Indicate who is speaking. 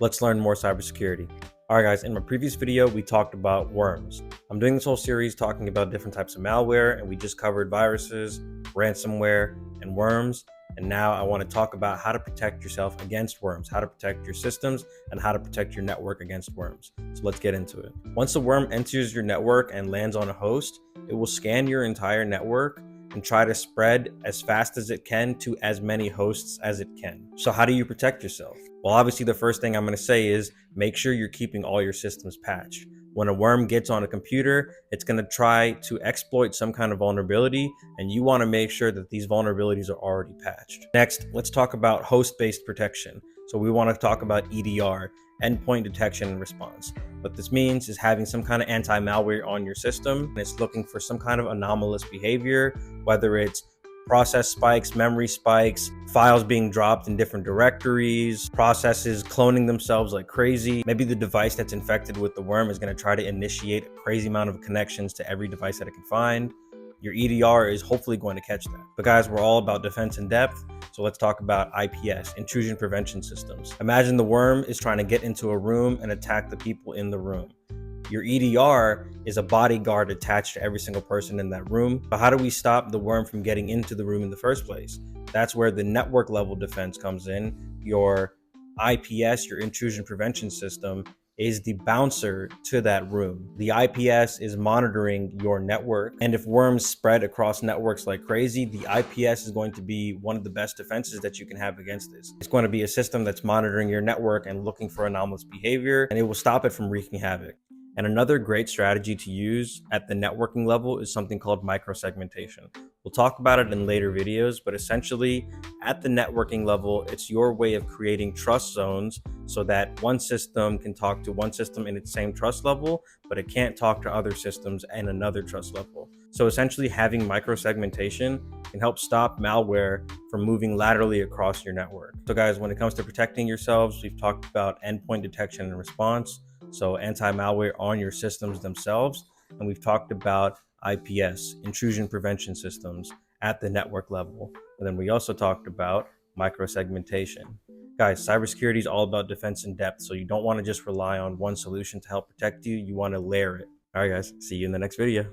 Speaker 1: Let's learn more cybersecurity. All right, guys, in my previous video, we talked about worms. I'm doing this whole series talking about different types of malware, and we just covered viruses, ransomware, and worms. And now I want to talk about how to protect yourself against worms, how to protect your systems, and how to protect your network against worms. So let's get into it. Once a worm enters your network and lands on a host, it will scan your entire network and try to spread as fast as it can to as many hosts as it can. So how do you protect yourself? Well, obviously the first thing I'm going to say is make sure you're keeping all your systems patched. When a worm gets on a computer, it's going to try to exploit some kind of vulnerability, and you want to make sure that these vulnerabilities are already patched. Next, let's talk about host-based protection. So we want to talk about EDR, endpoint detection and response. What this means is having some kind of anti-malware on your system, and it's looking for some kind of anomalous behavior, whether it's process spikes, memory spikes, files being dropped in different directories, processes cloning themselves like crazy. Maybe the device that's infected with the worm is going to try to initiate a crazy amount of connections to every device that it can find. Your EDR is hopefully going to catch that. But guys, we're all about defense in depth. So let's talk about IPS, intrusion prevention systems. Imagine the worm is trying to get into a room and attack the people in the room. Your EDR is a bodyguard attached to every single person in that room. But how do we stop the worm from getting into the room in the first place? That's where the network level defense comes in. Your IPS, your intrusion prevention system, is the bouncer to that room. The IPS is monitoring your network. And if worms spread across networks like crazy, the IPS is going to be one of the best defenses that you can have against this. It's going to be a system that's monitoring your network and looking for anomalous behavior, and it will stop it from wreaking havoc. And another great strategy to use at the networking level is something called microsegmentation. We'll talk about it in later videos, but essentially at the networking level, it's your way of creating trust zones so that one system can talk to one system in its same trust level, but it can't talk to other systems in another trust level. So essentially having microsegmentation can help stop malware from moving laterally across your network. So guys, when it comes to protecting yourselves, we've talked about endpoint detection and response. So anti-malware on your systems themselves. And we've talked about IPS, intrusion prevention systems at the network level. And then we also talked about microsegmentation. Guys, cybersecurity is all about defense in depth. So you don't want to just rely on one solution to help protect you. You want to layer it. All right, guys, see you in the next video.